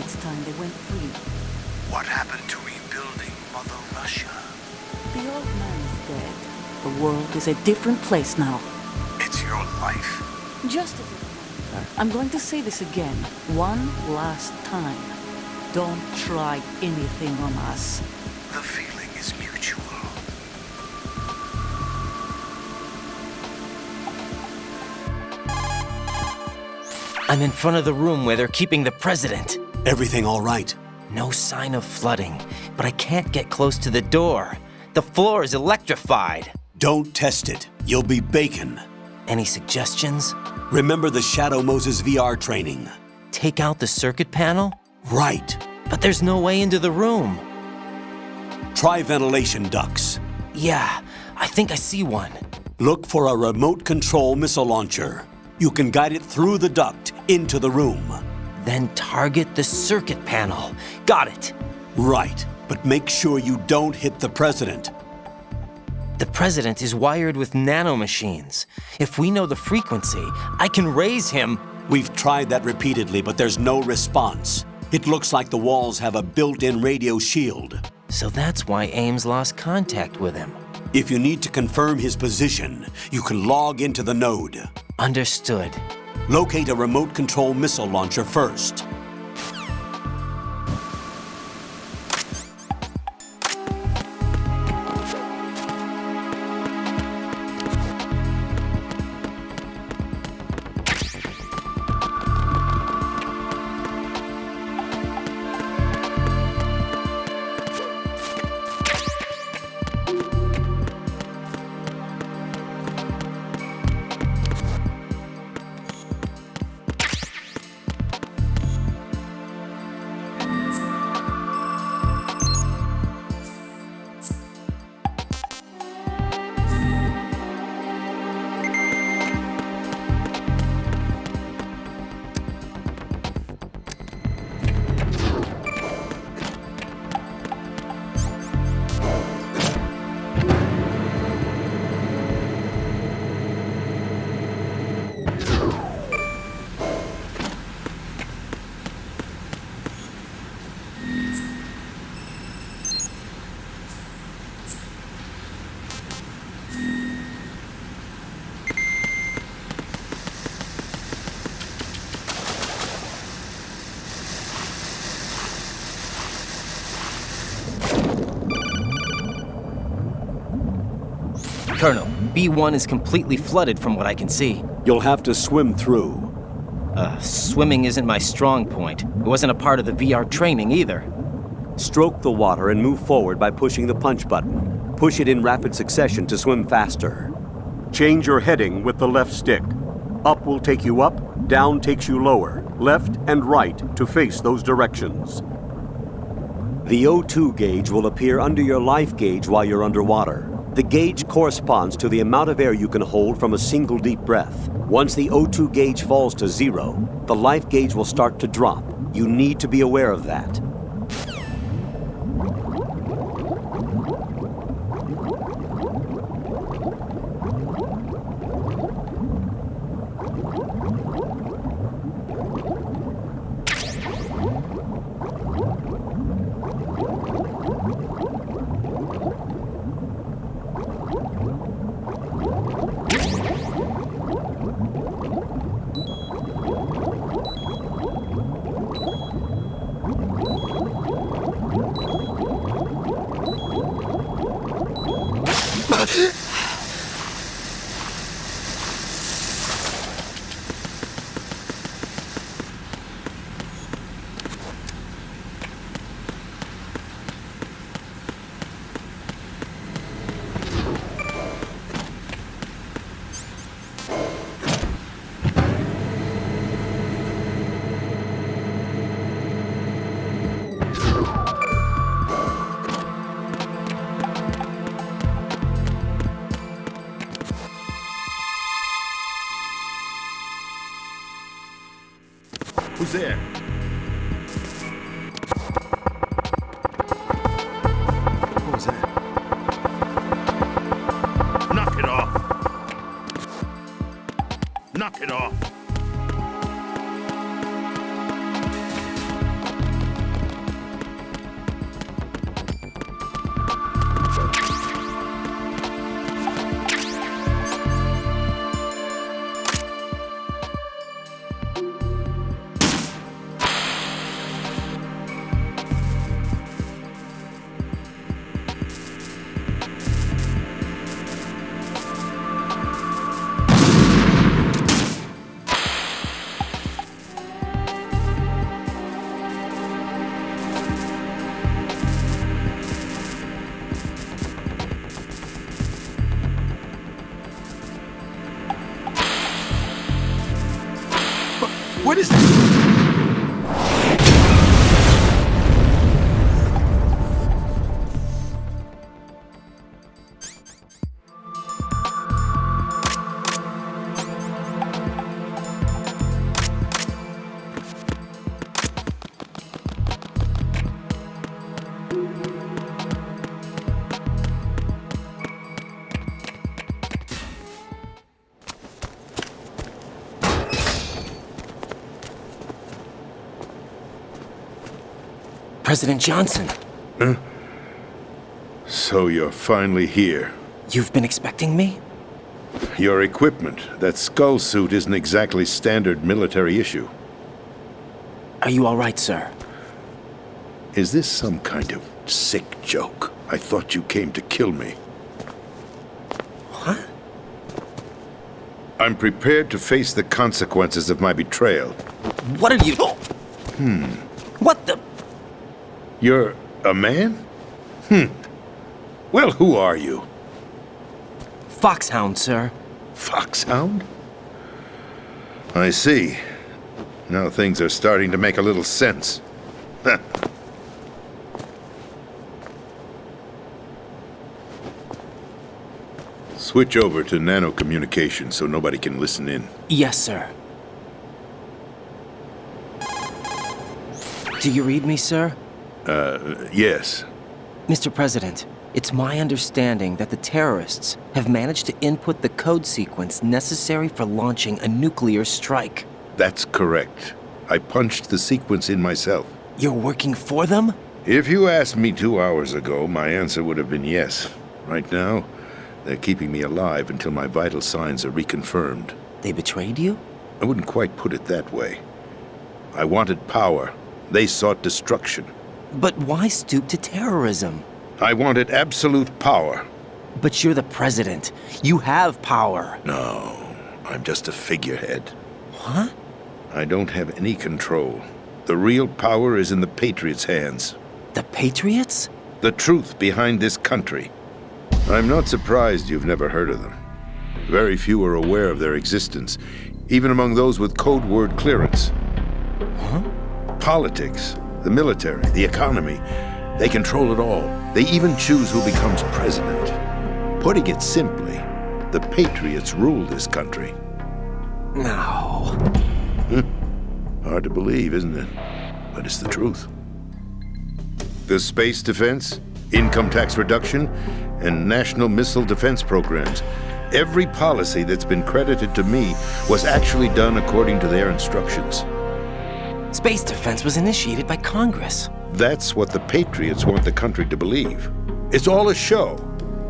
it's time they went free. What happened to rebuilding Mother Russia? The old man is dead. The world is a different place now. It's your life. Just as a reminder, I'm going to say this again, one last time. Don't try anything on us. The feeling is mutual. I'm in front of the room where they're keeping the president. Everything all right? No sign of flooding, but I can't get close to the door. The floor is electrified. Don't test it. You'll be bacon. Any suggestions? Remember the Shadow Moses VR training? Take out the circuit panel? Right. But there's no way into the room. Try ventilation ducts. Yeah, I think I see one. Look for a remote control missile launcher. You can guide it through the duct into the room. Then target the circuit panel. Got it. Right, but make sure you don't hit the president. The president is wired with nanomachines. If we know the frequency, I can raise him. We've tried that repeatedly, but there's no response. It looks like the walls have a built-in radio shield. So that's why Ames lost contact with him. If you need to confirm his position, you can log into the node. Understood. Locate a remote control missile launcher first. Colonel, B1 is completely flooded from what I can see. You'll have to swim through. Swimming isn't my strong point. It wasn't a part of the VR training either. Stroke the water and move forward by pushing the punch button. Push it in rapid succession to swim faster. Change your heading with the left stick. Up will take you up, down takes you lower, left and right to face those directions. The O2 gauge will appear under your life gauge while you're underwater. The gauge corresponds to the amount of air you can hold from a single deep breath. Once the O2 gauge falls to 0, the life gauge will start to drop. You need to be aware of that. Who's there? What was that? Knock it off. Knock it off. What is this? President Johnson, So you're finally here. you've been expecting me? Your equipment, that skull suit, isn't exactly standard military issue. Are you all right, sir? Is this some kind of sick joke? I thought you came to kill me. What? I'm prepared to face the consequences of my betrayal. What are you... What the... You're a man? Well, who are you? Foxhound, sir. Foxhound? I see. Now things are starting to make a little sense. Switch over to nano-communication so nobody can listen in. Yes, sir. Do you read me, sir? Yes. Mr. President, it's my understanding that the terrorists have managed to input the code sequence necessary for launching a nuclear strike. That's correct. I punched the sequence in myself. You're working for them? If you asked me 2 hours ago, my answer would have been yes. Right now, they're keeping me alive until my vital signs are reconfirmed. They betrayed you? I wouldn't quite put it that way. I wanted power. They sought destruction. But why stoop to terrorism? I wanted absolute power. But you're the president. You have power. No, I'm just a figurehead. What? I don't have any control. The real power is in the Patriots' hands. The Patriots? The truth behind this country. I'm not surprised you've never heard of them. Very few are aware of their existence, even among those with code word clearance. Huh? Politics, the military, the economy, they control it all. They even choose who becomes president. Putting it simply, the Patriots rule this country. No. Hard to believe, isn't it? But it's the truth. The space defense, income tax reduction, and national missile defense programs. Every policy that's been credited to me was actually done according to their instructions. Space defense was initiated by Congress. That's what the Patriots want the country to believe. It's all a show.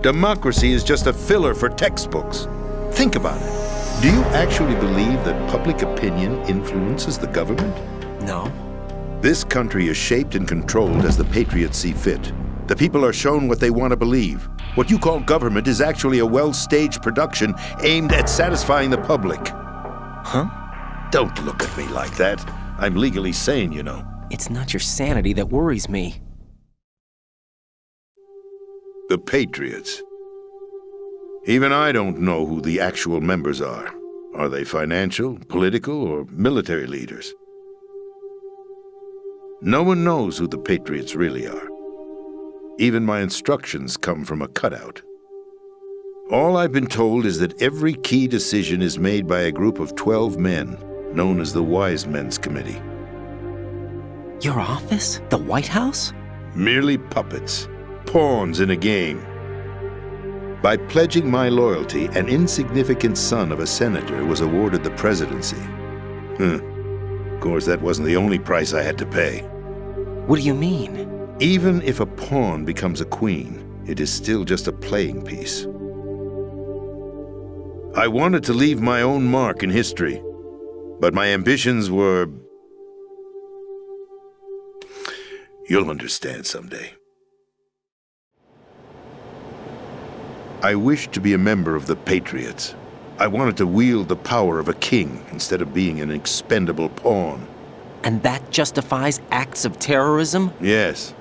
Democracy is just a filler for textbooks. Think about it. Do you actually believe that public opinion influences the government? No. This country is shaped and controlled as the Patriots see fit. The people are shown what they want to believe. What you call government is actually a well-staged production aimed at satisfying the public. Huh? Don't look at me like that. I'm legally sane, you know. It's not your sanity that worries me. The Patriots. Even I don't know who the actual members are. Are they financial, political, or military leaders? No one knows who the Patriots really are. Even my instructions come from a cutout. All I've been told is that every key decision is made by a group of 12 men, known as the Wise Men's Committee. Your office? The White House? Merely puppets, pawns in a game. By pledging my loyalty, an insignificant son of a senator was awarded the presidency. Of course, that wasn't the only price I had to pay. What do you mean? Even if a pawn becomes a queen, it is still just a playing piece. I wanted to leave my own mark in history, but my ambitions were... You'll understand someday. I wished to be a member of the Patriots. I wanted to wield the power of a king instead of being an expendable pawn. And that justifies acts of terrorism? Yes.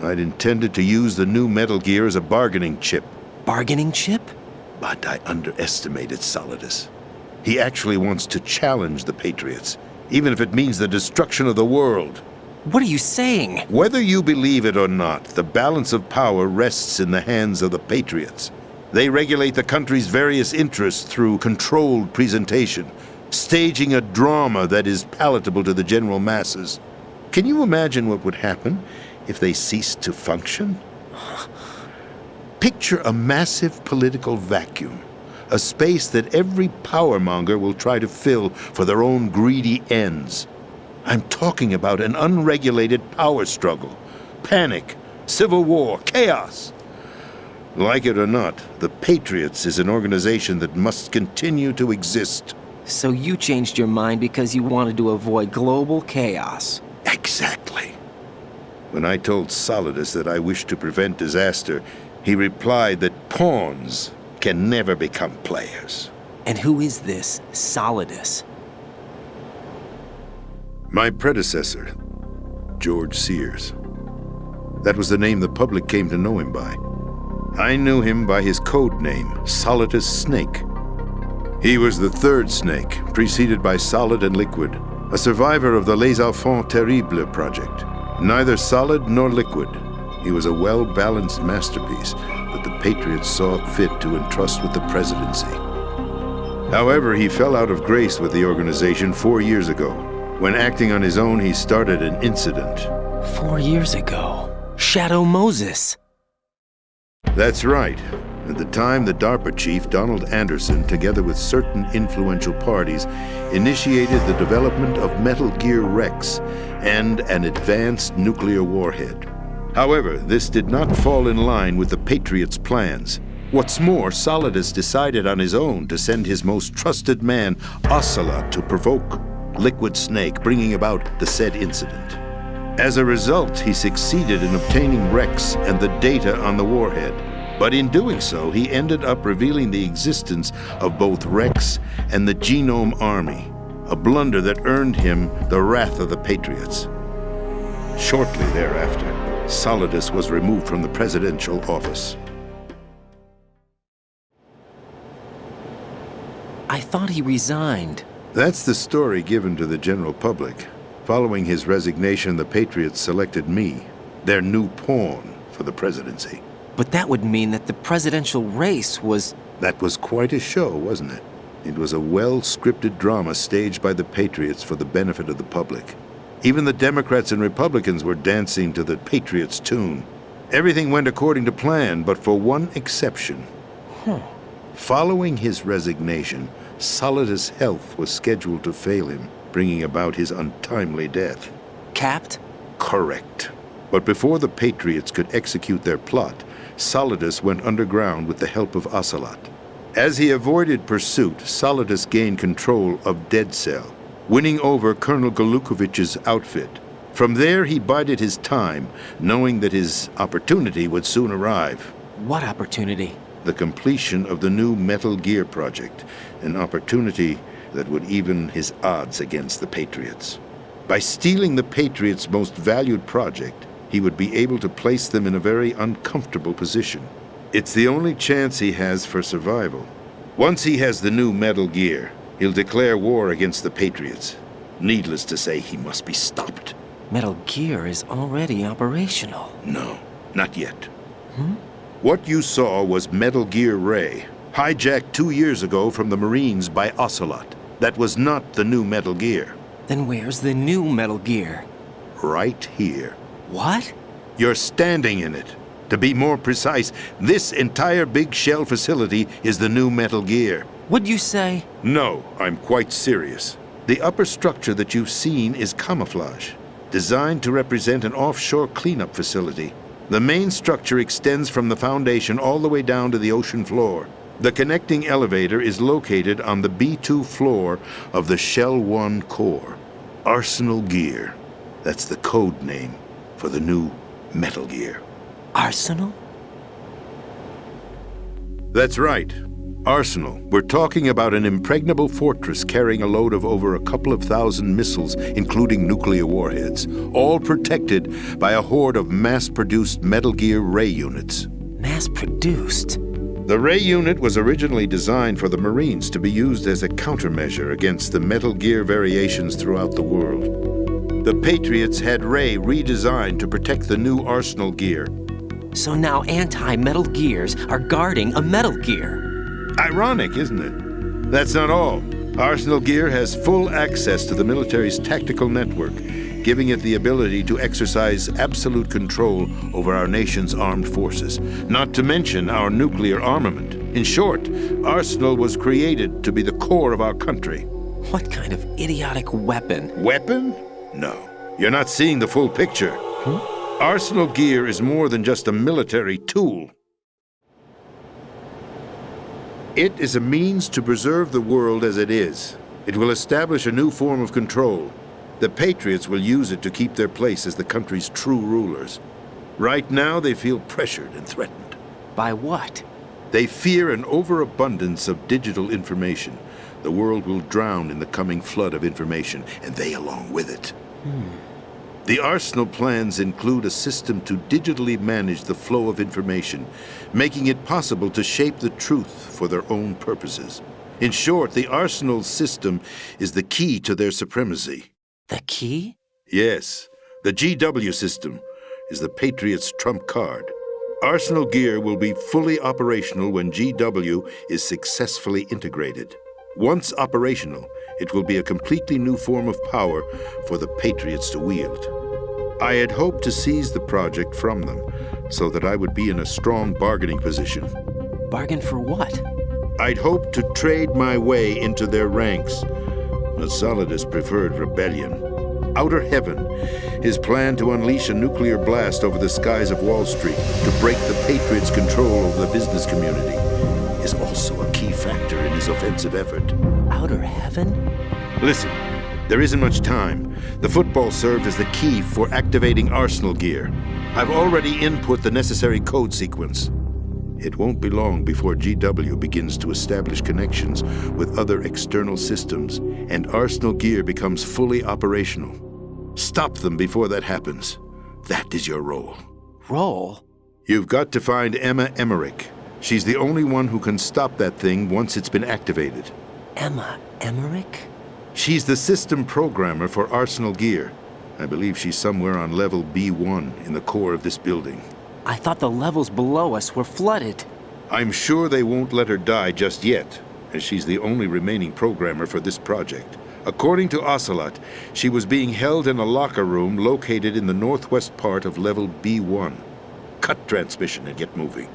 I'd intended to use the new Metal Gear as a bargaining chip. Bargaining chip? But I underestimated Solidus. He actually wants to challenge the Patriots. even if it means the destruction of the world. What are you saying? Whether you believe it or not, the balance of power rests in the hands of the Patriots. They regulate the country's various interests through controlled presentation, staging a drama that is palatable to the general masses. Can you imagine what would happen if they ceased to function? Picture a massive political vacuum, a space that every powermonger will try to fill for their own greedy ends. I'm talking about an unregulated power struggle, panic, civil war, chaos. Like it or not, the Patriots is an organization that must continue to exist. So you changed your mind because you wanted to avoid global chaos. Exactly. When I told Solidus that I wished to prevent disaster, he replied that pawns can never become players. And who is this Solidus? My predecessor, George Sears. That was the name the public came to know him by. I knew him by his code name, Solidus Snake. He was the third snake, preceded by Solid and Liquid, a survivor of the Les Enfants Terribles project. Neither solid nor liquid, he was a well-balanced masterpiece that the Patriots saw fit to entrust with the presidency. However, he fell out of grace with the organization 4 years ago. When acting on his own, he started an incident. 4 years ago. Shadow Moses. That's right. At the time, the DARPA chief, Donald Anderson, together with certain influential parties, initiated the development of Metal Gear Rex and an advanced nuclear warhead. However, this did not fall in line with the Patriots' plans. What's more, Solidus decided on his own to send his most trusted man, Ocelot, to provoke Liquid Snake, bringing about the said incident. As a result, he succeeded in obtaining Rex and the data on the warhead. But in doing so, he ended up revealing the existence of both Rex and the Genome Army, a blunder that earned him the wrath of the Patriots. Shortly thereafter, Solidus was removed from the presidential office. I thought he resigned. That's the story given to the general public. Following his resignation, the Patriots selected me, their new pawn, for the presidency. But that would mean that the presidential race was... That was quite a show, wasn't it? It was a well-scripted drama staged by the Patriots for the benefit of the public. Even the Democrats and Republicans were dancing to the Patriots' tune. Everything went according to plan, but for one exception. Following his resignation, Solidus' health was scheduled to fail him, bringing about his untimely death. Capped? Correct. But before the Patriots could execute their plot, Solidus went underground with the help of Ocelot. As he avoided pursuit, Solidus gained control of Dead Cell, winning over Colonel Golukovich's outfit. From there, he bided his time, knowing that his opportunity would soon arrive. What opportunity? The completion of the new Metal Gear project, an opportunity that would even his odds against the Patriots. By stealing the Patriots' most valued project, he would be able to place them in a very uncomfortable position. It's the only chance he has for survival. Once he has the new Metal Gear, he'll declare war against the Patriots. Needless to say, he must be stopped. Metal Gear is already operational. No, not yet. What you saw was Metal Gear Ray, hijacked 2 years ago from the Marines by Ocelot. That was not the new Metal Gear. Then where's the new Metal Gear? Right here. What? You're standing in it. To be more precise, this entire big shell facility is the new Metal Gear. What'd you say? No, I'm quite serious. The upper structure that you've seen is camouflage, designed to represent an offshore cleanup facility. The main structure extends from the foundation all the way down to the ocean floor. The connecting elevator is located on the B2 floor of the Shell 1 core. Arsenal Gear. That's the code name for the new Metal Gear. Arsenal? That's right. Arsenal. We're talking about an impregnable fortress carrying a load of over a couple of thousand missiles, including nuclear warheads, all protected by a horde of mass-produced Metal Gear Ray units. Mass-produced? The Ray unit was originally designed for the Marines to be used as a countermeasure against the Metal Gear variations throughout the world. The Patriots had Ray redesigned to protect the new Arsenal gear. So now anti-Metal Gears are guarding a Metal Gear. Ironic, isn't it? That's not all. Arsenal Gear has full access to the military's tactical network, giving it the ability to exercise absolute control over our nation's armed forces, not to mention our nuclear armament. In short, Arsenal was created to be the core of our country. What kind of idiotic weapon? Weapon? No. You're not seeing the full picture. Arsenal Gear is more than just a military tool. It is a means to preserve the world as it is. It will establish a new form of control. The Patriots will use it to keep their place as the country's true rulers. Right now, they feel pressured and threatened. By what? They fear an overabundance of digital information. The world will drown in the coming flood of information, and they along with it. The Arsenal plans include a system to digitally manage the flow of information, making it possible to shape the truth for their own purposes. In short, the Arsenal system is the key to their supremacy. The key? Yes, the GW system is the Patriots' trump card. Arsenal Gear will be fully operational when GW is successfully integrated. Once operational, it will be a completely new form of power for the Patriots to wield. I had hoped to seize the project from them so that I would be in a strong bargaining position. Bargain for what? I'd hoped to trade my way into their ranks. But Solidus preferred rebellion. Outer Heaven, his plan to unleash a nuclear blast over the skies of Wall Street to break the Patriots' control over the business community, is also a key factor in his offensive effort. Outer Heaven? Listen, there isn't much time. The football served as the key for activating Arsenal Gear. I've already input the necessary code sequence. It won't be long before GW begins to establish connections with other external systems, and Arsenal Gear becomes fully operational. Stop them before that happens. That is your role. Role? You've got to find Emma Emmerich. She's the only one who can stop that thing once it's been activated. Emma Emmerich? She's the system programmer for Arsenal Gear. I believe she's somewhere on level B1 in the core of this building. I thought the levels below us were flooded. I'm sure they won't let her die just yet, as she's the only remaining programmer for this project. According to Ocelot, she was being held in a locker room located in the northwest part of level B1. Cut transmission and get moving.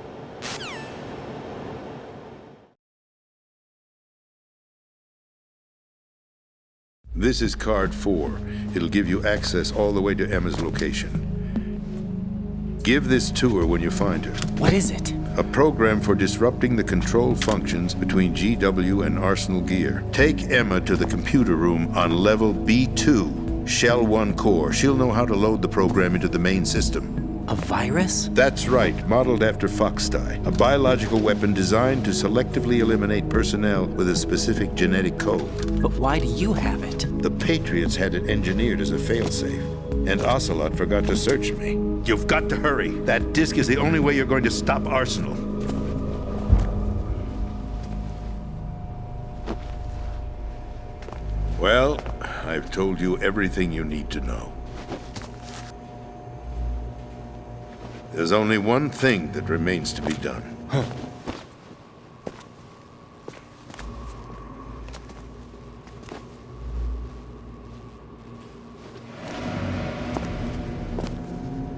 This is card 4. It'll give you access all the way to Emma's location. Give this to her when you find her. What is it? A program for disrupting the control functions between GW and Arsenal Gear. Take Emma to the computer room on level B2, Shell 1 core. She'll know how to load the program into the main system. A virus? That's right, modeled after Foxdie, a biological weapon designed to selectively eliminate personnel with a specific genetic code. But why do you have it? The Patriots had it engineered as a failsafe, and Ocelot forgot to search me. You've got to hurry. That disk is the only way you're going to stop Arsenal. Well, I've told you everything you need to know. There's only one thing that remains to be done.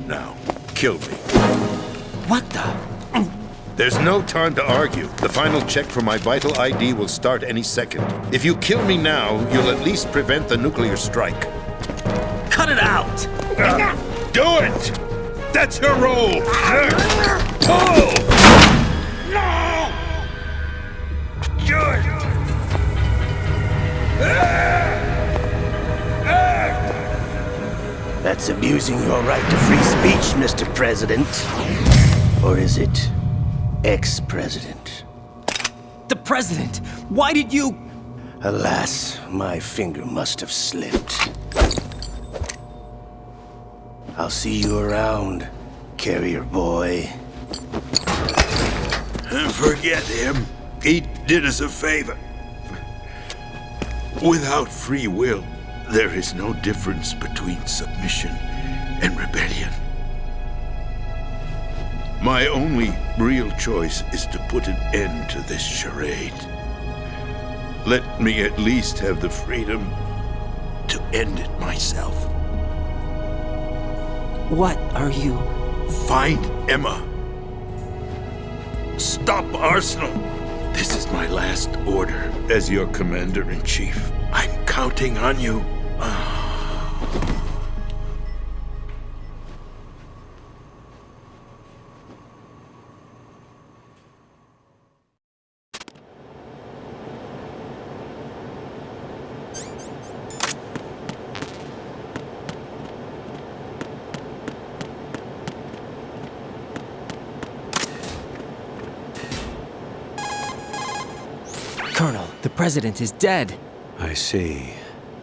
Now, kill me. What the? There's no time to argue. The final check for my vital ID will start any second. If you kill me now, you'll at least prevent the nuclear strike. Cut it out! Do it! That's your role! Pull! No! Do it! That's abusing your right to free speech, Mr. President. Or is it ex-president? The president! Why did you... Alas, my finger must have slipped. I'll see you around, carrier boy. Forget him. He did us a favor. Without free will, there is no difference between submission and rebellion. My only real choice is to put an end to this charade. Let me at least have the freedom to end it myself. What are you... Find Emma. Stop Arsenal. This is my last order as your commander-in-chief. I'm counting on you. Colonel, the president is dead. I see.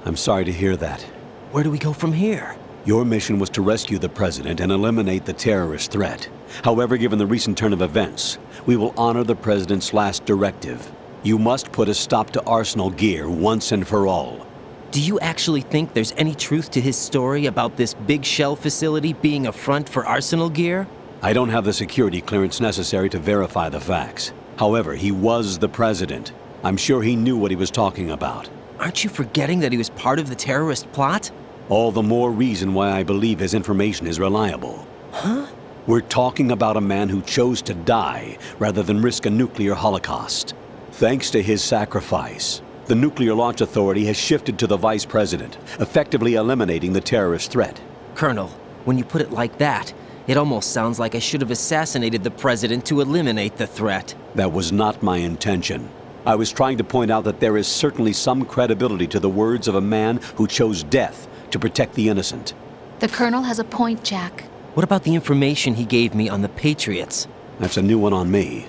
I'm sorry to hear that. Where do we go from here? Your mission was to rescue the president and eliminate the terrorist threat. However, given the recent turn of events, we will honor the president's last directive. You must put a stop to Arsenal Gear once and for all. Do you actually think there's any truth to his story about this big shell facility being a front for Arsenal Gear? I don't have the security clearance necessary to verify the facts. However, he was the president. I'm sure he knew what he was talking about. Aren't you forgetting that he was part of the terrorist plot? All the more reason why I believe his information is reliable. Huh? We're talking about a man who chose to die rather than risk a nuclear holocaust. Thanks to his sacrifice, the Nuclear Launch Authority has shifted to the vice president, effectively eliminating the terrorist threat. Colonel, when you put it like that, it almost sounds like I should have assassinated the president to eliminate the threat. That was not my intention. I was trying to point out that there is certainly some credibility to the words of a man who chose death to protect the innocent. The Colonel has a point, Jack. What about the information he gave me on the Patriots? That's a new one on me.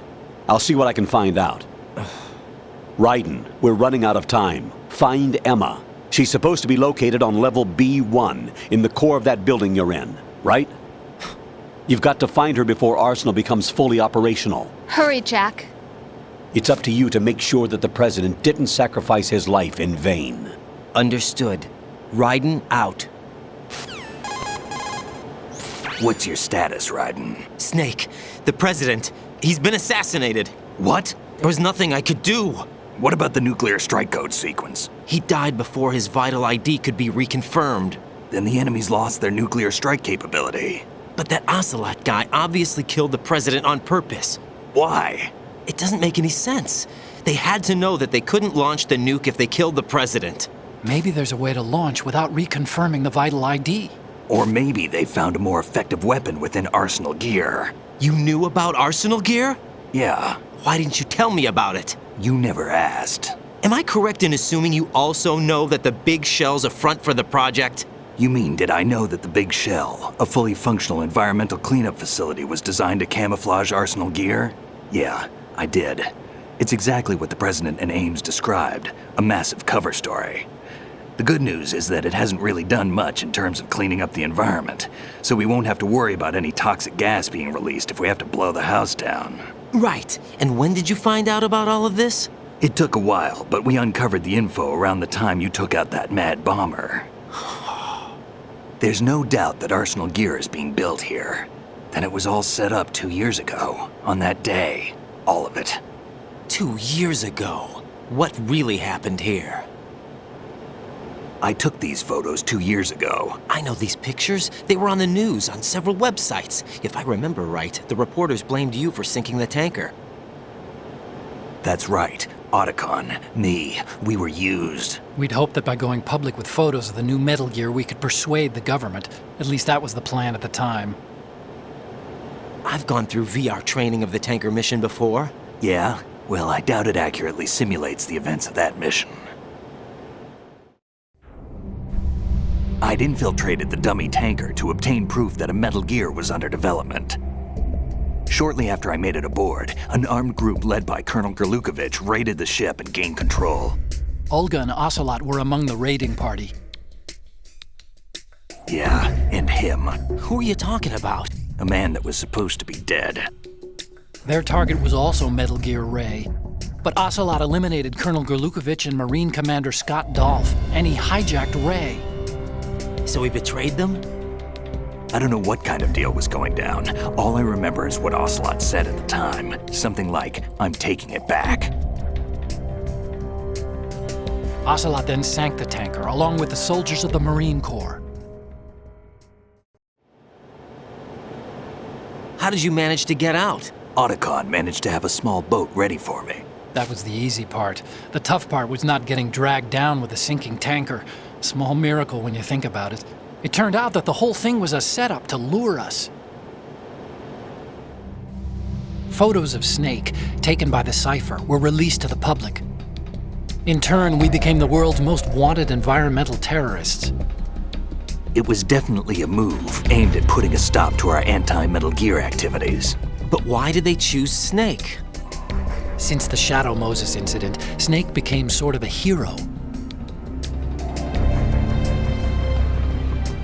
I'll see what I can find out. Raiden, we're running out of time. Find Emma. She's supposed to be located on level B1, in the core of that building you're in, right? You've got to find her before Arsenal becomes fully operational. Hurry, Jack. It's up to you to make sure that the president didn't sacrifice his life in vain. Understood. Raiden out. What's your status, Raiden? Snake, the president, he's been assassinated. What? There was nothing I could do. What about the nuclear strike code sequence? He died before his vital ID could be reconfirmed. Then the enemy's lost their nuclear strike capability. But that Ocelot guy obviously killed the president on purpose. Why? It doesn't make any sense. They had to know that they couldn't launch the nuke if they killed the president. Maybe there's a way to launch without reconfirming the vital ID. Or maybe they found a more effective weapon within Arsenal Gear. You knew about Arsenal Gear? Yeah. Why didn't you tell me about it? You never asked. Am I correct in assuming you also know that the Big Shell's a front for the project? You mean, did I know that the Big Shell, a fully functional environmental cleanup facility, was designed to camouflage Arsenal Gear? Yeah, I did. It's exactly what the President and Ames described, a massive cover story. The good news is that it hasn't really done much in terms of cleaning up the environment, so we won't have to worry about any toxic gas being released if we have to blow the house down. Right. And when did you find out about all of this? It took a while, but we uncovered the info around the time you took out that mad bomber. There's no doubt that Arsenal Gear is being built here. Then it was all set up 2 years ago, on that day. All of it. 2 years ago? What really happened here? I took these photos 2 years ago. I know these pictures. They were on the news, on several websites. If I remember right, the reporters blamed you for sinking the tanker. That's right. Otacon, me, we were used. We'd hoped that by going public with photos of the new Metal Gear, we could persuade the government. At least that was the plan at the time. I've gone through VR training of the tanker mission before. Yeah? Well, I doubt it accurately simulates the events of that mission. I'd infiltrated the dummy tanker to obtain proof that a Metal Gear was under development. Shortly after I made it aboard, an armed group led by Colonel Gerlukovich raided the ship and gained control. Olga and Ocelot were among the raiding party. Yeah, and him. Who are you talking about? A man that was supposed to be dead. Their target was also Metal Gear Ray. But Ocelot eliminated Colonel Gurlukovich and Marine Commander Scott Dolph, and he hijacked Ray. So he betrayed them? I don't know what kind of deal was going down. All I remember is what Ocelot said at the time. Something like, "I'm taking it back." Ocelot then sank the tanker, along with the soldiers of the Marine Corps. How did you manage to get out? Otacon managed to have a small boat ready for me. That was the easy part. The tough part was not getting dragged down with a sinking tanker. A small miracle when you think about it. It turned out that the whole thing was a setup to lure us. Photos of Snake, taken by the Cypher, were released to the public. In turn, we became the world's most wanted environmental terrorists. It was definitely a move aimed at putting a stop to our anti-Metal Gear activities. But why did they choose Snake? Since the Shadow Moses incident, Snake became sort of a hero.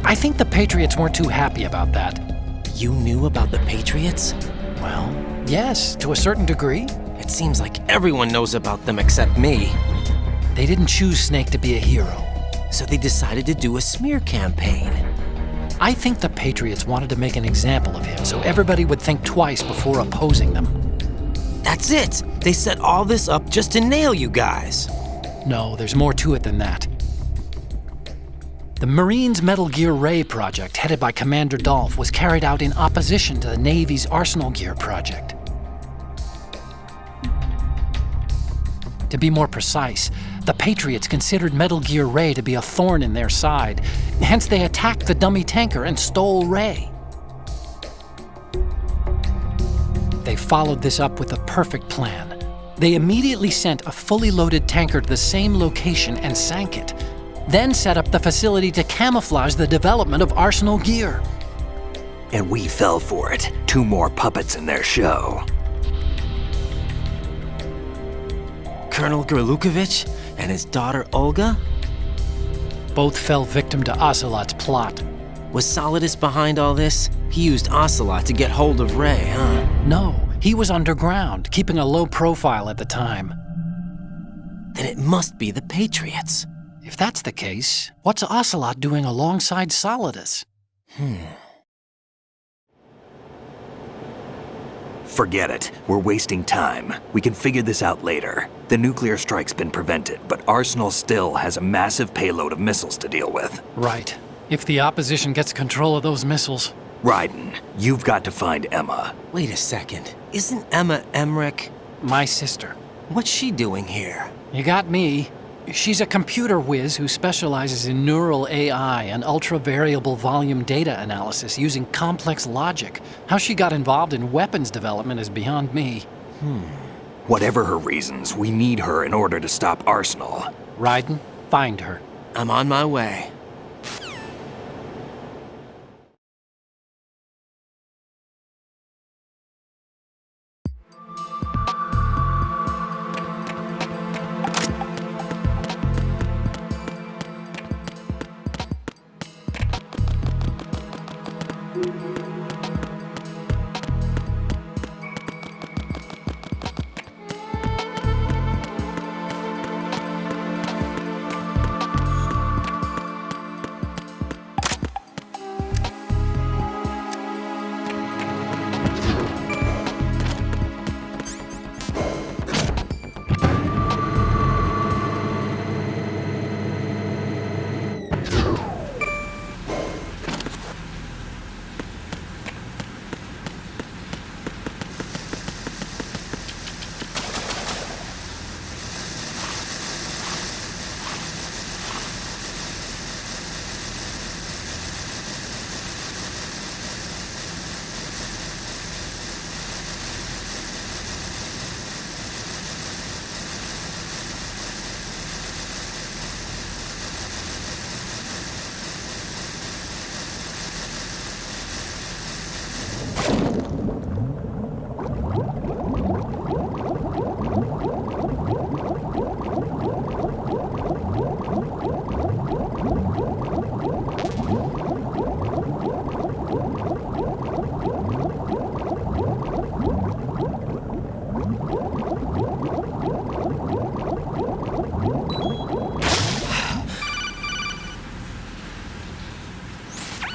I think the Patriots weren't too happy about that. You knew about the Patriots? Well, yes, to a certain degree. It seems like everyone knows about them except me. They didn't choose Snake to be a hero. So they decided to do a smear campaign. I think the Patriots wanted to make an example of him so everybody would think twice before opposing them. That's it! They set all this up just to nail you guys. No, there's more to it than that. The Marines' Metal Gear Ray project, headed by Commander Dolph, was carried out in opposition to the Navy's Arsenal Gear project. To be more precise, the Patriots considered Metal Gear Ray to be a thorn in their side. Hence, they attacked the dummy tanker and stole Ray. They followed this up with a perfect plan. They immediately sent a fully loaded tanker to the same location and sank it, then set up the facility to camouflage the development of Arsenal Gear. And we fell for it. 2 more puppets in their show. Colonel Gurlukovich and his daughter Olga? Both fell victim to Ocelot's plot. Was Solidus behind all this? He used Ocelot to get hold of Ray, huh? No, he was underground, keeping a low profile at the time. Then it must be the Patriots. If that's the case, what's Ocelot doing alongside Solidus? Forget it. We're wasting time. We can figure this out later. The nuclear strike's been prevented, but Arsenal still has a massive payload of missiles to deal with. Right. If the opposition gets control of those missiles... Raiden, you've got to find Emma. Wait a second. Isn't Emma Emmerich? My sister. What's she doing here? You got me. She's a computer whiz who specializes in neural AI and ultra-variable volume data analysis using complex logic. How she got involved in weapons development is beyond me. Whatever her reasons, we need her in order to stop Arsenal. Raiden, find her. I'm on my way.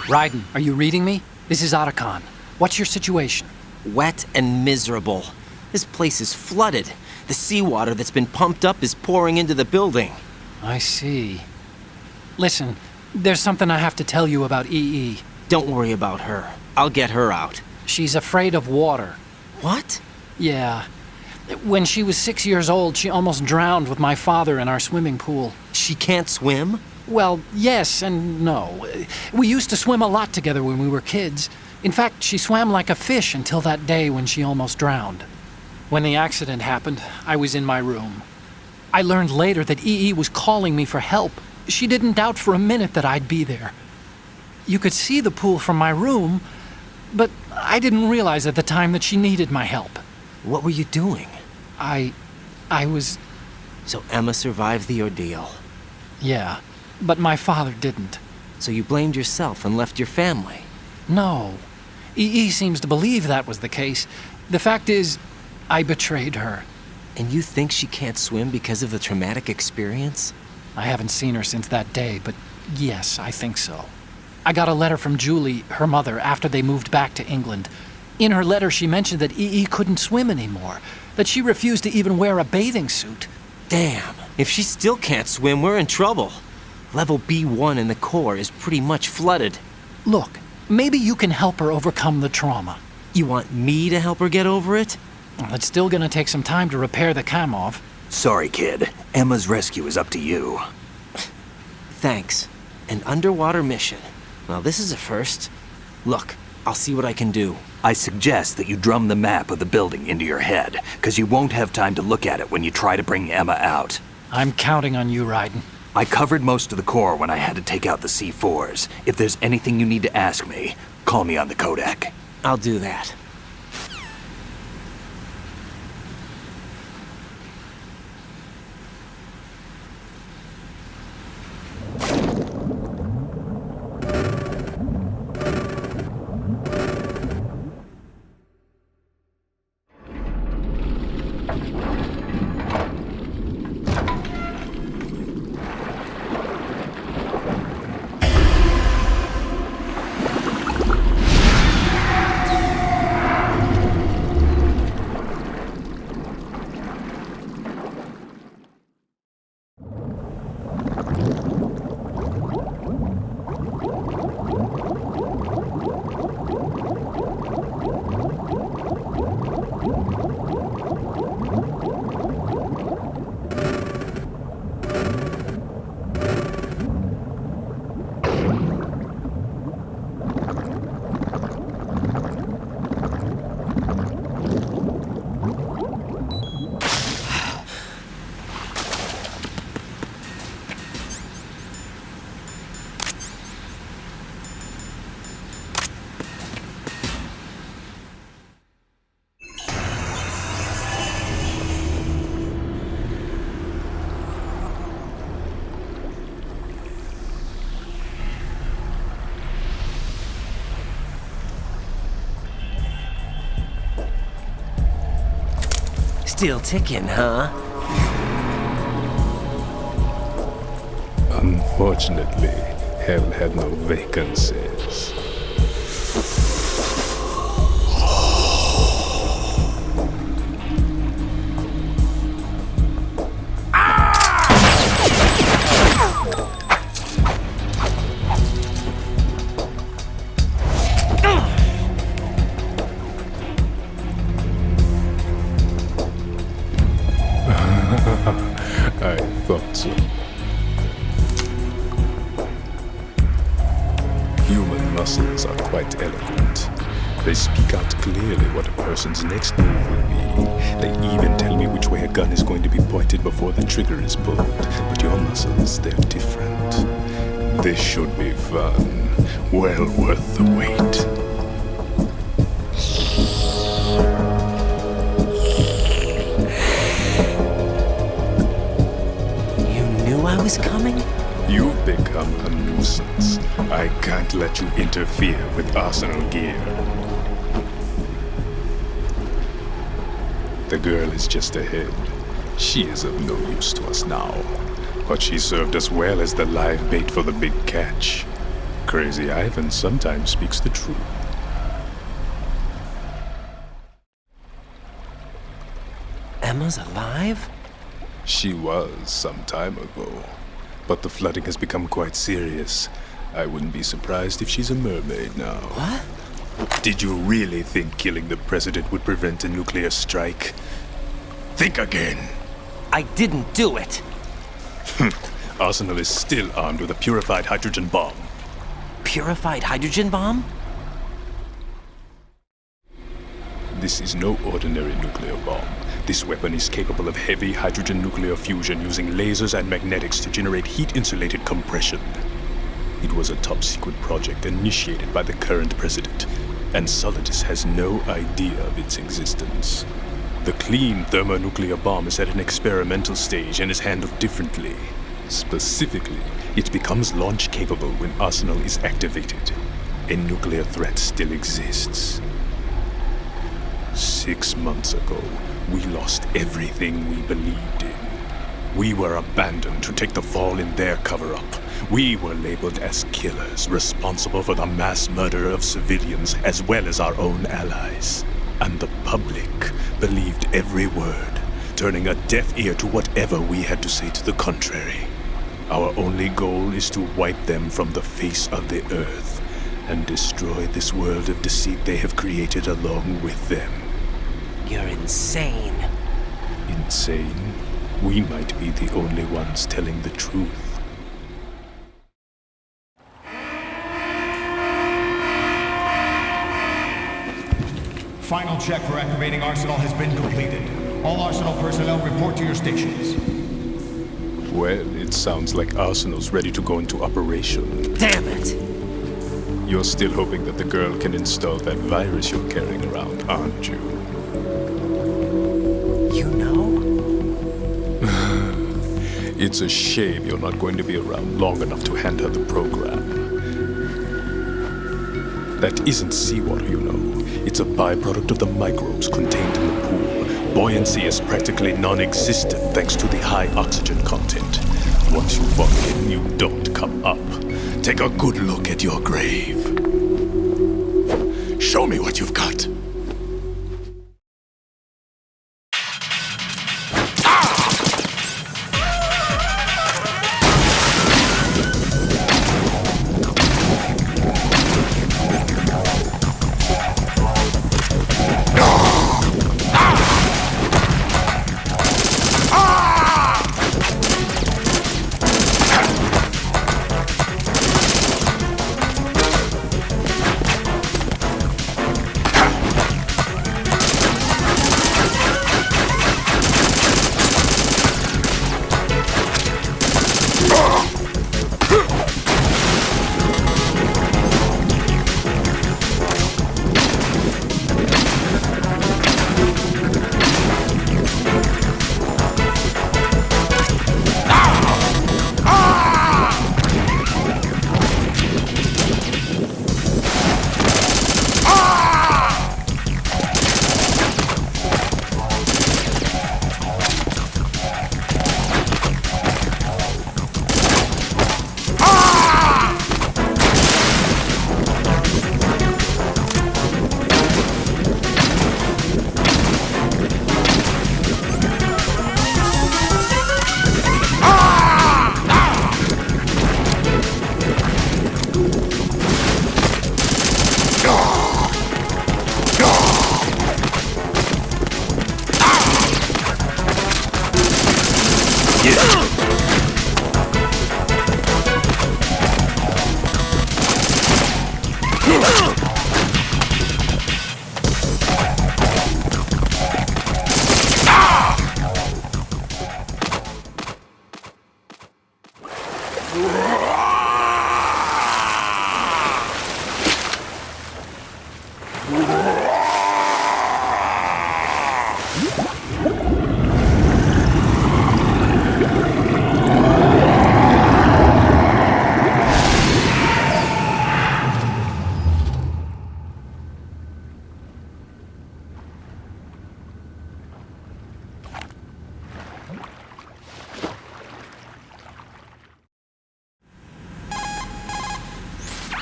Raiden, are you reading me? This is Otacon. What's your situation? Wet and miserable. This place is flooded. The seawater that's been pumped up is pouring into the building. I see. Listen, there's something I have to tell you about EE. Don't worry about her. I'll get her out. She's afraid of water. What? Yeah. When she was 6 years old, she almost drowned with my father in our swimming pool. She can't swim? Well, yes and no. We used to swim a lot together when we were kids. In fact, she swam like a fish until that day when she almost drowned. When the accident happened, I was in my room. I learned later that EE was calling me for help. She didn't doubt for a minute that I'd be there. You could see the pool from my room, but I didn't realize at the time that she needed my help. What were you doing? I was... So Emma survived the ordeal. Yeah, but my father didn't. So you blamed yourself and left your family? No. EE seems to believe that was the case. The fact is, I betrayed her. And you think she can't swim because of the traumatic experience? I haven't seen her since that day, but yes, I think so. I got a letter from Julie, her mother, after they moved back to England. In her letter, she mentioned that EE couldn't swim anymore, that she refused to even wear a bathing suit. Damn, if she still can't swim, we're in trouble. Level B1 in the core is pretty much flooded. Look, maybe you can help her overcome the trauma. You want me to help her get over it? Well, it's still gonna take some time to repair the Kamov. Sorry, kid. Emma's rescue is up to you. Thanks. An underwater mission. Well, this is a first. Look, I'll see what I can do. I suggest that you drum the map of the building into your head, because you won't have time to look at it when you try to bring Emma out. I'm counting on you, Raiden. I covered most of the core when I had to take out the C4s. If there's anything you need to ask me, call me on the Kodak. I'll do that. Still ticking, huh? Unfortunately, hell had no vacancies. I thought so. Human muscles are quite eloquent. They speak out clearly what a person's next move will be. They even tell me which way a gun is going to be pointed before the trigger is pulled. But your muscles, they're different. This should be fun. Well worth the wait. I was coming? You've become a nuisance. I can't let you interfere with Arsenal gear. The girl is just ahead. She is of no use to us now, but she served us well as the live bait for the big catch. Crazy Ivan sometimes speaks the truth. Emma's alive? She was some time ago. But the flooding has become quite serious. I wouldn't be surprised if she's a mermaid now. What? Did you really think killing the president would prevent a nuclear strike? Think again. I didn't do it. Arsenal is still armed with a purified hydrogen bomb. Purified hydrogen bomb? This is no ordinary nuclear bomb. This weapon is capable of heavy hydrogen nuclear fusion using lasers and magnetics to generate heat-insulated compression. It was a top-secret project initiated by the current president, and Solidus has no idea of its existence. The clean thermonuclear bomb is at an experimental stage and is handled differently. Specifically, it becomes launch-capable when Arsenal is activated. A nuclear threat still exists. 6 months ago, we lost everything we believed in. We were abandoned to take the fall in their cover-up. We were labeled as killers, responsible for the mass murder of civilians as well as our own allies. And the public believed every word, turning a deaf ear to whatever we had to say to the contrary. Our only goal is to wipe them from the face of the earth and destroy this world of deceit they have created along with them. You're insane. Insane? We might be the only ones telling the truth. Final check for activating Arsenal has been completed. All Arsenal personnel report to your stations. Well, it sounds like Arsenal's ready to go into operation. Damn it! You're still hoping that the girl can install that virus you're carrying around, aren't you? You know? It's a shame you're not going to be around long enough to hand her the program. That isn't seawater, you know. It's a byproduct of the microbes contained in the pool. Buoyancy is practically non-existent thanks to the high oxygen content. Once you fall in, you don't come up. Take a good look at your grave. Show me what you've got.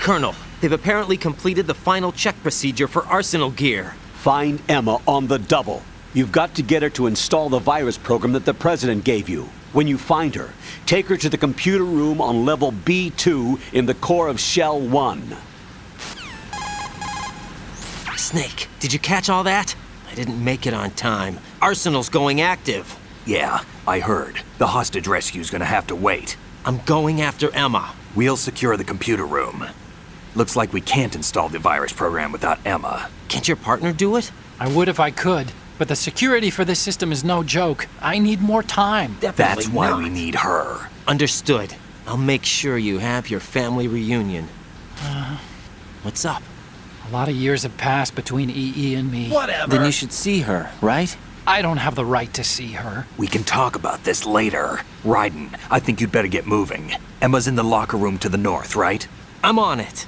Colonel, they've apparently completed the final check procedure for Arsenal gear. Find Emma on the double. You've got to get her to install the virus program that the President gave you. When you find her, take her to the computer room on level B2 in the core of Shell 1. Snake, did you catch all that? I didn't make it on time. Arsenal's going active. Yeah, I heard. The hostage rescue's gonna have to wait. I'm going after Emma. We'll secure the computer room. Looks like we can't install the virus program without Emma. Can't your partner do it? I would if I could, but the security for this system is no joke. I need more time. That's why we need her. Understood. I'll make sure you have your family reunion. What's up? A lot of years have passed between EE and me. Whatever. Then you should see her, right? I don't have the right to see her. We can talk about this later. Raiden, I think you'd better get moving. Emma's in the locker room to the north, right? I'm on it.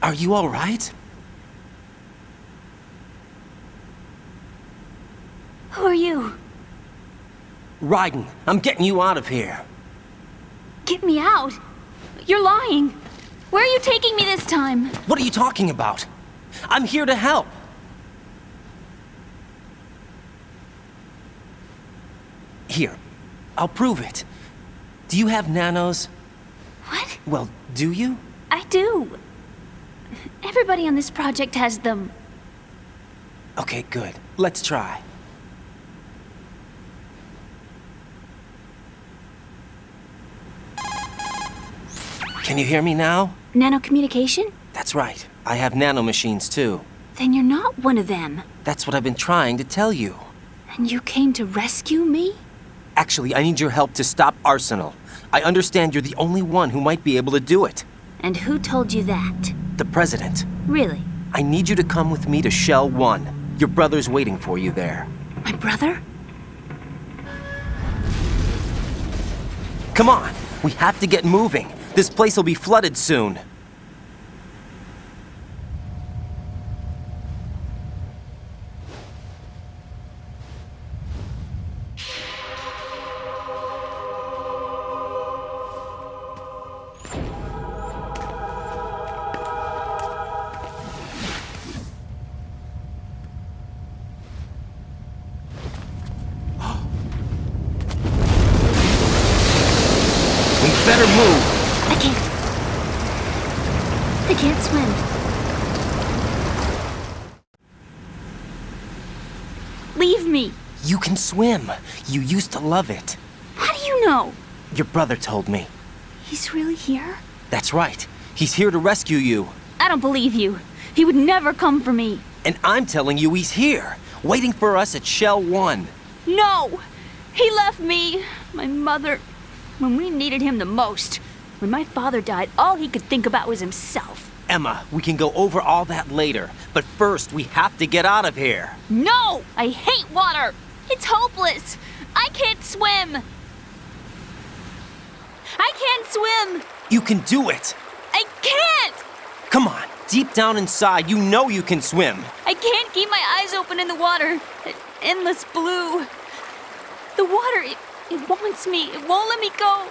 Are you all right? Who are you? Raiden, I'm getting you out of here. Get me out. You're lying. Where are you taking me this time? What are you talking about? I'm here to help. Here, I'll prove it. Do you have nanos? What? Well, do you? I do. Everybody on this project has them. Okay, good. Let's try. Can you hear me now? Nanocommunication? That's right. I have nanomachines too. Then you're not one of them. That's what I've been trying to tell you. And you came to rescue me? Actually, I need your help to stop Arsenal. I understand you're the only one who might be able to do it. And who told you that? The President. Really? I need you to come with me to Shell 1. Your brother's waiting for you there. My brother? Come on, we have to get moving. This place will be flooded soon. Better move. I can't swim. Leave me. You can swim. You used to love it. How do you know? Your brother told me. He's really here? That's right. He's here to rescue you. I don't believe you. He would never come for me. And I'm telling you he's here, waiting for us at Shell 1. No! He left me, my mother, when we needed him the most. When my father died, all he could think about was himself. Emma, we can go over all that later, but first we have to get out of here. No! I hate water! It's hopeless! I can't swim! I can't swim! You can do it! I can't! Come on, deep down inside, you know you can swim. I can't keep my eyes open in the water. Endless blue. The water, it wants me. It won't let me go.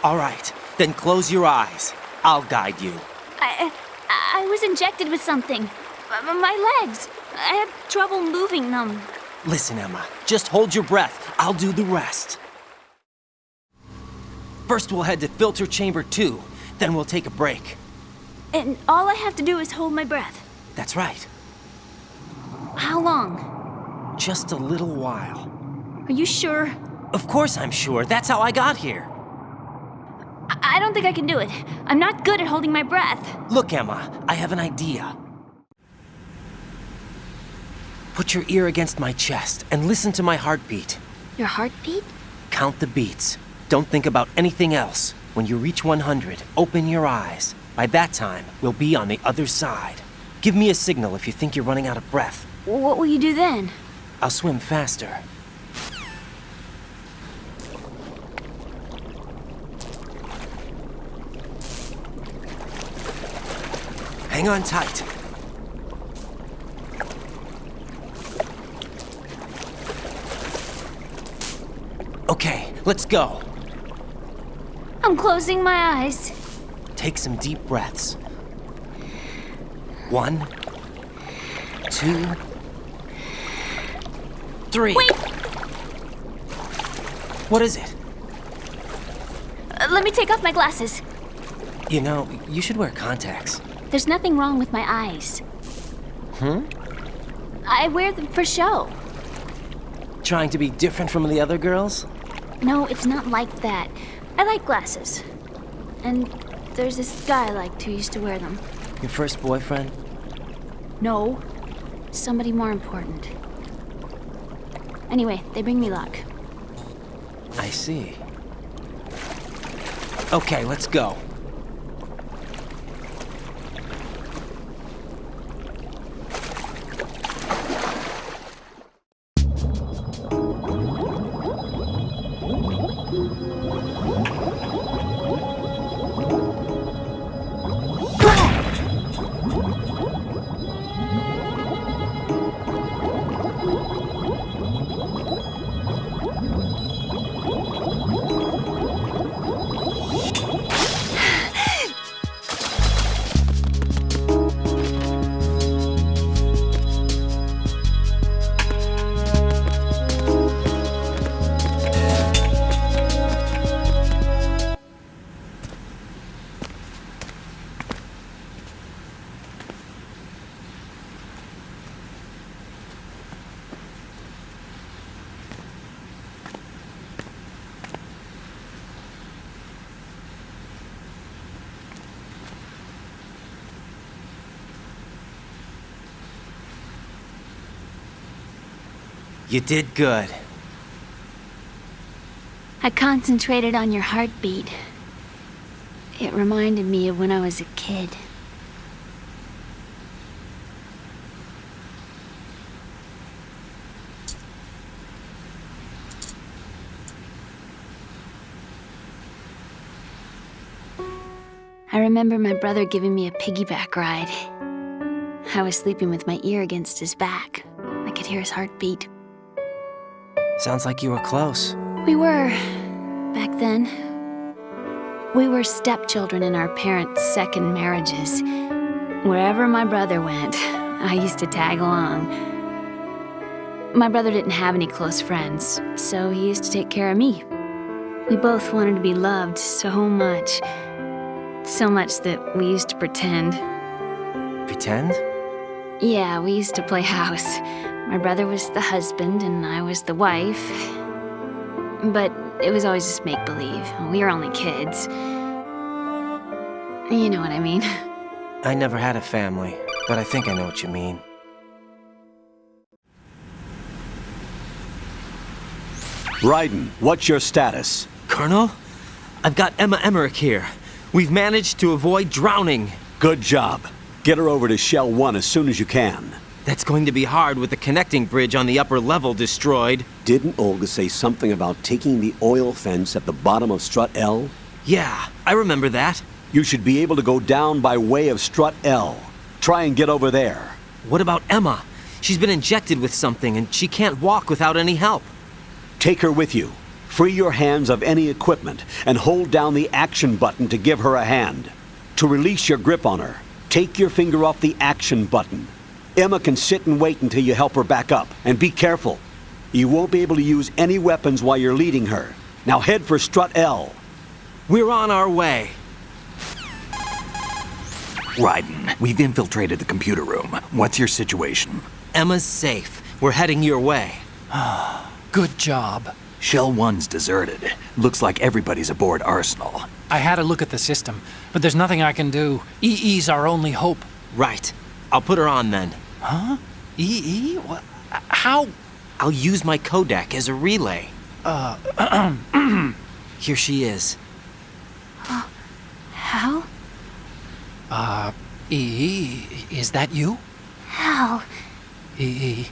All right, then close your eyes. I'll guide you. I was injected with something. My legs. I had trouble moving them. Listen, Emma, just hold your breath. I'll do the rest. First, we'll head to filter chamber 2. Then we'll take a break. And all I have to do is hold my breath. That's right. How long? Just a little while. Are you sure? Of course I'm sure. That's how I got here. I don't think I can do it. I'm not good at holding my breath. Look, Emma, I have an idea. Put your ear against my chest and listen to my heartbeat. Your heartbeat? Count the beats. Don't think about anything else. When you reach 100, open your eyes. By that time, we'll be on the other side. Give me a signal if you think you're running out of breath. What will you do then? I'll swim faster. Hang on tight. Okay, let's go. I'm closing my eyes. Take some deep breaths. 1, 2, 3. Wait! What is it? Let me take off my glasses. You know, you should wear contacts. There's nothing wrong with my eyes. I wear them for show. Trying to be different from the other girls? No, it's not like that. I like glasses. And there's this guy I liked who used to wear them. Your first boyfriend? No. Somebody more important. Anyway, they bring me luck. I see. Okay, let's go. You did good. I concentrated on your heartbeat. It reminded me of when I was a kid. I remember my brother giving me a piggyback ride. I was sleeping with my ear against his back. I could hear his heartbeat. Sounds like you were close. We were, back then. We were stepchildren in our parents' second marriages. Wherever my brother went, I used to tag along. My brother didn't have any close friends, so he used to take care of me. We both wanted to be loved so much. So much that we used to pretend. Pretend? Yeah, we used to play house. My brother was the husband and I was the wife. But it was always just make-believe. We were only kids. You know what I mean. I never had a family, but I think I know what you mean. Raiden, what's your status? Colonel? I've got Emma Emmerich here. We've managed to avoid drowning. Good job. Get her over to Shell 1 as soon as you can. That's going to be hard with the connecting bridge on the upper level destroyed. Didn't Olga say something about taking the oil fence at the bottom of Strut L? Yeah, I remember that. You should be able to go down by way of Strut L. Try and get over there. What about Emma? She's been injected with something and she can't walk without any help. Take her with you. Free your hands of any equipment and hold down the action button to give her a hand. To release your grip on her, take your finger off the action button. Emma can sit and wait until you help her back up. And be careful. You won't be able to use any weapons while you're leading her. Now head for Strut L. We're on our way. Raiden, we've infiltrated the computer room. What's your situation? Emma's safe. We're heading your way. Good job. Shell 1's deserted. Looks like everybody's aboard Arsenal. I had a look at the system, but there's nothing I can do. EE's our only hope. Right. I'll put her on then. Huh? EE? What? How? I'll use my Kodak as a relay. Here she is. Hal? EE, is that you? Hal? EE.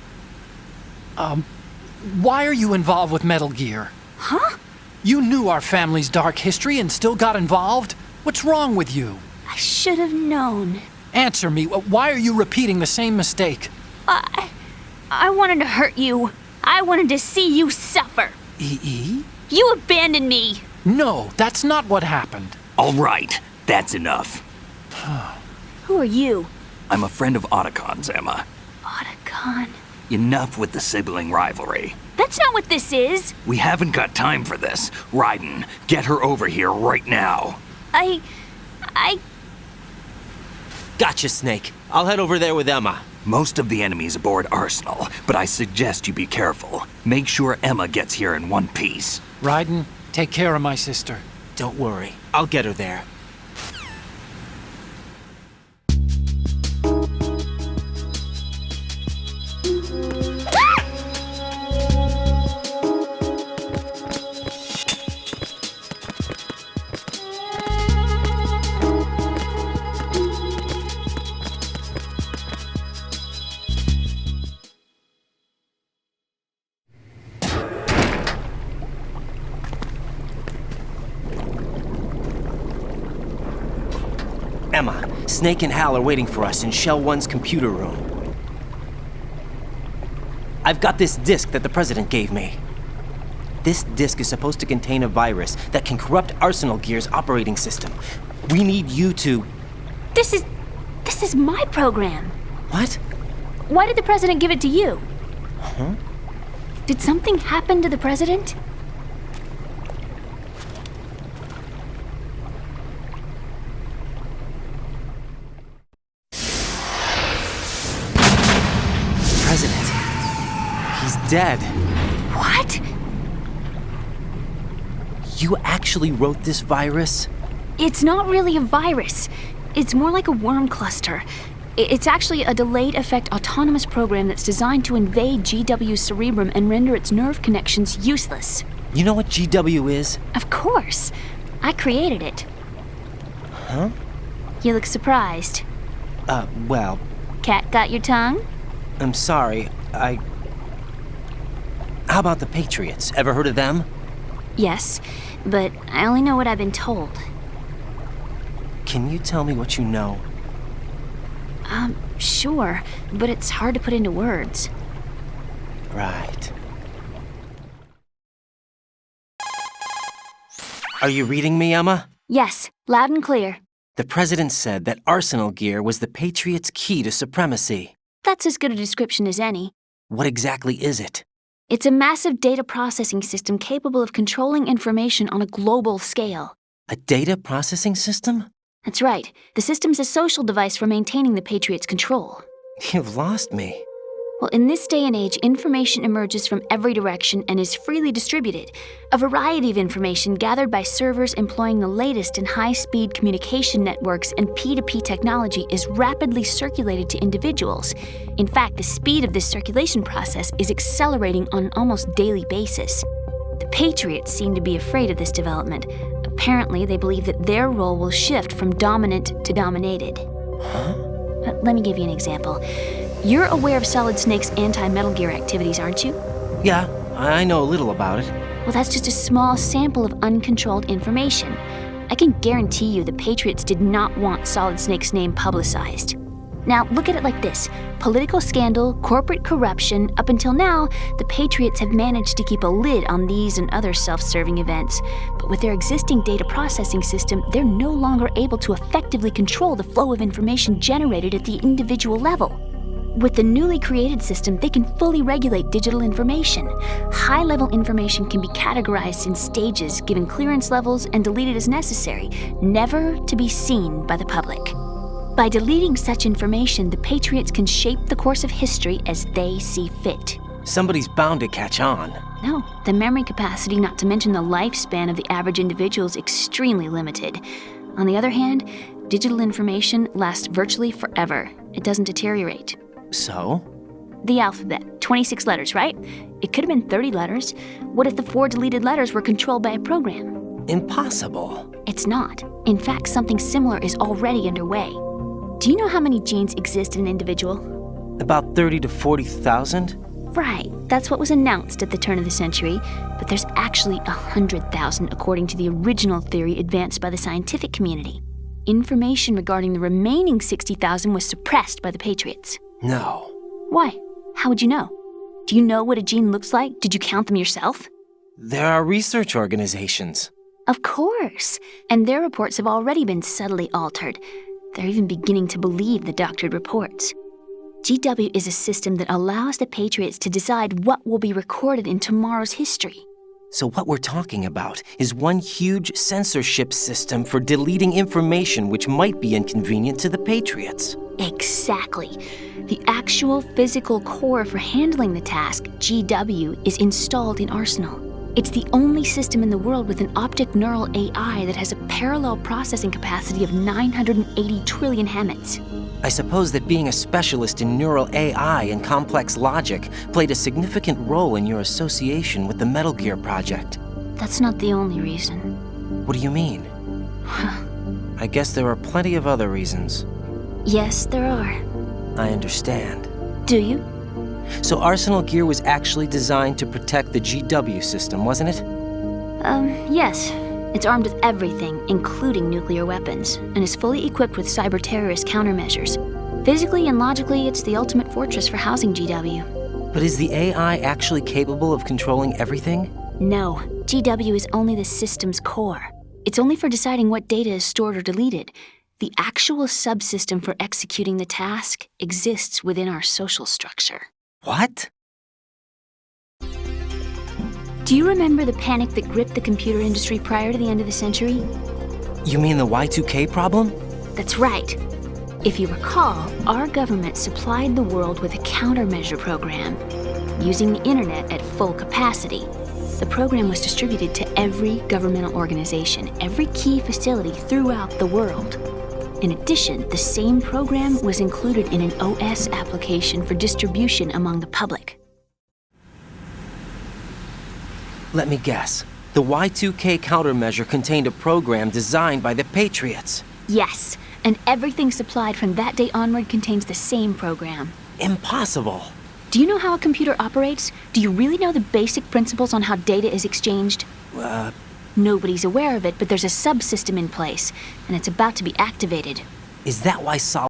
Why are you involved with Metal Gear? Huh? You knew our family's dark history and still got involved? What's wrong with you? I should have known. Answer me. Why are you repeating the same mistake? I wanted to hurt you. I wanted to see you suffer. EE? You abandoned me. No, that's not what happened. All right, that's enough. Who are you? I'm a friend of Otacon's, Emma. Otacon. Enough with the sibling rivalry. That's not what this is. We haven't got time for this. Raiden, get her over here right now. I... Gotcha, Snake. I'll head over there with Emma. Most of the enemy's aboard Arsenal, but I suggest you be careful. Make sure Emma gets here in one piece. Raiden, take care of my sister. Don't worry. I'll get her there. Emma, Snake and Hal are waiting for us in Shell 1's computer room. I've got this disk that the President gave me. This disk is supposed to contain a virus that can corrupt Arsenal Gear's operating system. We need you to... This is my program. What? Why did the President give it to you? Huh? Did something happen to the President? President. He's dead. What? You actually wrote this virus? It's not really a virus. It's more like a worm cluster. It's actually a delayed effect autonomous program that's designed to invade GW's cerebrum and render its nerve connections useless. You know what GW is? Of course. I created it. Huh? You look surprised. Well... Cat got your tongue? I'm sorry, How about the Patriots? Ever heard of them? Yes, but I only know what I've been told. Can you tell me what you know? Sure, but it's hard to put into words. Right. Are you reading me, Emma? Yes, loud and clear. The President said that Arsenal Gear was the Patriots' key to supremacy. That's as good a description as any. What exactly is it? It's a massive data processing system capable of controlling information on a global scale. A data processing system? That's right. The system's a social device for maintaining the Patriots' control. You've lost me. Well, in this day and age, information emerges from every direction and is freely distributed. A variety of information gathered by servers employing the latest in high-speed communication networks and P2P technology is rapidly circulated to individuals. In fact, the speed of this circulation process is accelerating on an almost daily basis. The Patriots seem to be afraid of this development. Apparently, they believe that their role will shift from dominant to dominated. Let me give you an example. You're aware of Solid Snake's anti-Metal Gear activities, aren't you? Yeah, I know a little about it. Well, that's just a small sample of uncontrolled information. I can guarantee you the Patriots did not want Solid Snake's name publicized. Now, look at it like this. Political scandal, corporate corruption, up until now, the Patriots have managed to keep a lid on these and other self-serving events. But with their existing data processing system, they're no longer able to effectively control the flow of information generated at the individual level. With the newly created system, they can fully regulate digital information. High-level information can be categorized in stages, given clearance levels, and deleted as necessary, never to be seen by the public. By deleting such information, the Patriots can shape the course of history as they see fit. Somebody's bound to catch on. No, the memory capacity, not to mention the lifespan of the average individual, is extremely limited. On the other hand, digital information lasts virtually forever. It doesn't deteriorate. So? The alphabet, 26 letters, right? It could have been 30 letters. What if the 4 deleted letters were controlled by a program? Impossible. It's not. In fact, something similar is already underway. Do you know how many genes exist in an individual? About 30 to 40,000? Right, that's what was announced at the turn of the century, but there's actually 100,000 according to the original theory advanced by the scientific community. Information regarding the remaining 60,000 was suppressed by the Patriots. No. Why? How would you know? Do you know what a gene looks like? Did you count them yourself? There are research organizations. Of course. And their reports have already been subtly altered. They're even beginning to believe the doctored reports. GW is a system that allows the Patriots to decide what will be recorded in tomorrow's history. So what we're talking about is one huge censorship system for deleting information which might be inconvenient to the Patriots. Exactly. The actual physical core for handling the task, GW, is installed in Arsenal. It's the only system in the world with an optic neural AI that has a parallel processing capacity of 980 trillion Hammets. I suppose that being a specialist in neural AI and complex logic played a significant role in your association with the Metal Gear project. That's not the only reason. What do you mean? I guess there are plenty of other reasons. Yes, there are. I understand. Do you? So Arsenal Gear was actually designed to protect the GW system, wasn't it? Yes. It's armed with everything, including nuclear weapons, and is fully equipped with cyber-terrorist countermeasures. Physically and logically, it's the ultimate fortress for housing GW. But is the AI actually capable of controlling everything? No. GW is only the system's core. It's only for deciding what data is stored or deleted. The actual subsystem for executing the task exists within our social structure. What? Do you remember the panic that gripped the computer industry prior to the end of the century? You mean the Y2K problem? That's right. If you recall, our government supplied the world with a countermeasure program, using the internet at full capacity. The program was distributed to every governmental organization, every key facility throughout the world. In addition, the same program was included in an OS application for distribution among the public. Let me guess. The Y2K countermeasure contained a program designed by the Patriots. Yes, and everything supplied from that day onward contains the same program. Impossible. Do you know how a computer operates? Do you really know the basic principles on how data is exchanged? Nobody's aware of it, but there's a subsystem in place, and it's about to be activated. Is that why Sol